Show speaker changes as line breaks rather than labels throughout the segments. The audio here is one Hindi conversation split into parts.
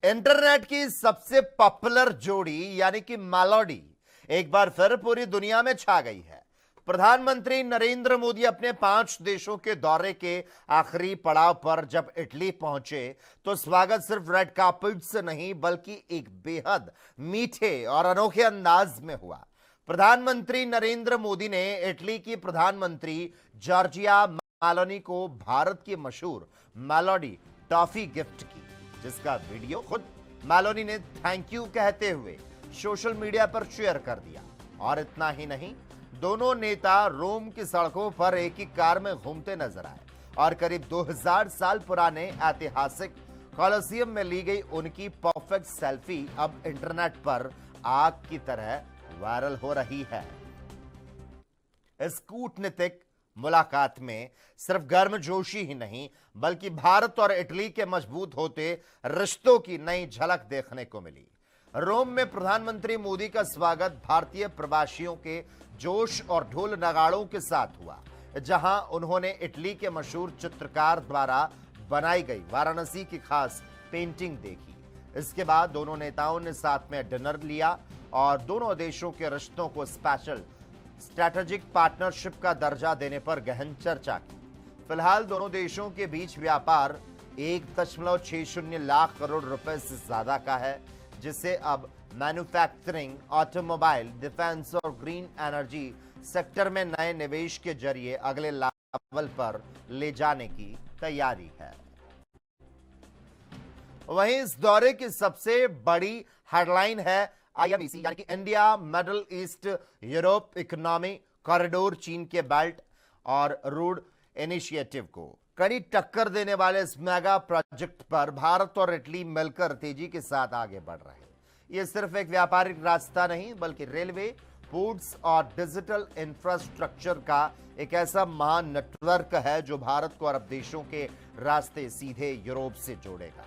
इंटरनेट की सबसे पॉपुलर जोड़ी यानी कि मेलोडी एक बार फिर पूरी दुनिया में छा गई है। प्रधानमंत्री नरेंद्र मोदी अपने 5 देशों के दौरे के आखिरी पड़ाव पर जब इटली पहुंचे तो स्वागत सिर्फ रेड कार्पेट से नहीं बल्कि एक बेहद मीठे और अनोखे अंदाज में हुआ। प्रधानमंत्री नरेंद्र मोदी ने इटली की प्रधानमंत्री जॉर्जिया मेलोनी को भारत की मशहूर मेलोडी टॉफी गिफ्ट की, जिसका वीडियो खुद मेलोनी ने थैंक यू कहते हुए सोशल मीडिया पर शेयर कर दिया। और इतना ही नहीं, दोनों नेता रोम की सड़कों पर एक ही कार में घूमते नजर आए और करीब 2000 साल पुराने ऐतिहासिक कोलोसियम में ली गई उनकी परफेक्ट सेल्फी अब इंटरनेट पर आग की तरह वायरल हो रही है। इस कूटनीतिक मुलाकात में सिर्फ गर्मजोशी ही नहीं बल्कि भारत और इटली के मजबूत होते रिश्तों की नई झलक देखने को मिली। रोम में प्रधानमंत्री मोदी का स्वागत भारतीय प्रवासियों के जोश और ढोल नगाड़ों के साथ हुआ, जहां उन्होंने इटली के मशहूर चित्रकार द्वारा बनाई गई वाराणसी की खास पेंटिंग देखी। इसके बाद दोनों नेताओं ने साथ में डिनर लिया और दोनों देशों के रिश्तों को स्पेशल स्ट्रैटेजिक पार्टनरशिप का दर्जा देने पर गहन चर्चा की। फिलहाल दोनों देशों के बीच व्यापार 1.60 लाख करोड़ रुपए से ज्यादा का है, जिसे अब मैन्युफैक्चरिंग, ऑटोमोबाइल, डिफेंस और ग्रीन एनर्जी सेक्टर में नए निवेश के जरिए अगले लेवल पर ले जाने की तैयारी है। वहीं इस दौरे की सबसे बड़ी हेडलाइन है IMEC यानी कि India middle east Europe economy corridor. चीन के बेल्ट और रोड इनिशिएटिव को कड़ी टक्कर देने वाले इस मेगा प्रोजेक्ट पर भारत और इटली मिलकर तेजी के साथ आगे बढ़ रहे हैं। यह सिर्फ एक व्यापारिक रास्ता नहीं बल्कि रेलवे, पोर्ट्स और डिजिटल इंफ्रास्ट्रक्चर का एक ऐसा महान नेटवर्क है जो भारत को अरब देशों के रास्ते सीधे यूरोप से जोड़ेगा।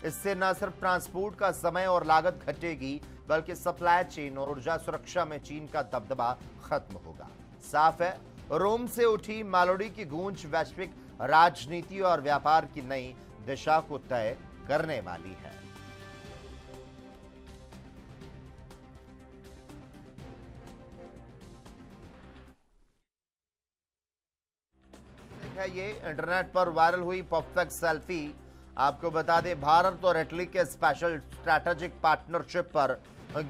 इससे न सिर्फ ट्रांसपोर्ट का समय और लागत घटेगी बल्कि सप्लाई चेन और ऊर्जा सुरक्षा में चीन का दबदबा खत्म होगा। साफ है, रोम से उठी मेलोडी की गूंज वैश्विक राजनीति और व्यापार की नई दिशा को तय करने वाली है। ये इंटरनेट पर वायरल हुई परफेक्ट सेल्फी आपको बता दें, भारत और इटली के स्पेशल स्ट्रैटेजिक पार्टनरशिप पर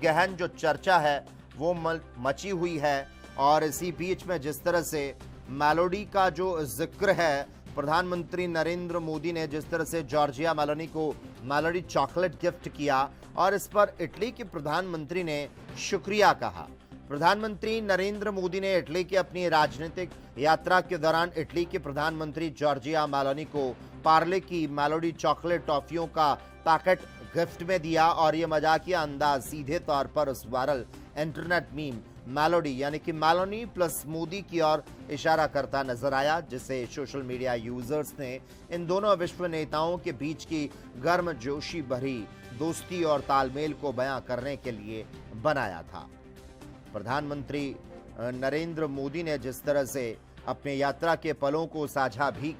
गहन जो चर्चा है वो मची हुई है। और इसी बीच में जिस तरह से मेलोडी का जो जिक्र है, प्रधानमंत्री नरेंद्र मोदी ने जिस तरह से जॉर्जिया मेलोनी को मेलोडी चॉकलेट गिफ्ट किया और इस पर इटली के प्रधानमंत्री ने शुक्रिया कहा। प्रधानमंत्री नरेंद्र मोदी ने इटली की अपनी राजनीतिक यात्रा के दौरान इटली के प्रधानमंत्री जॉर्जिया मेलोनी को पार्ले की मेलोडी चॉकलेट टॉफियों का पैकेट गिफ्ट में दिया और यह मजाकिया अंदाज सीधे तौर पर उस वायरल इंटरनेट मीम मेलोडी यानी कि मेलोनी प्लस मोदी की ओर इशारा करता नजर आया, जिसे सोशल मीडिया यूजर्स ने इन दोनों विश्व नेताओं के बीच की गर्मजोशी भरी दोस्ती और तालमेल को बयां करने के लिए बनाया था। प्रधानमंत्री नरेंद्र मोदी ने जिस तरह से अपने यात्रा के पलों को साझा भी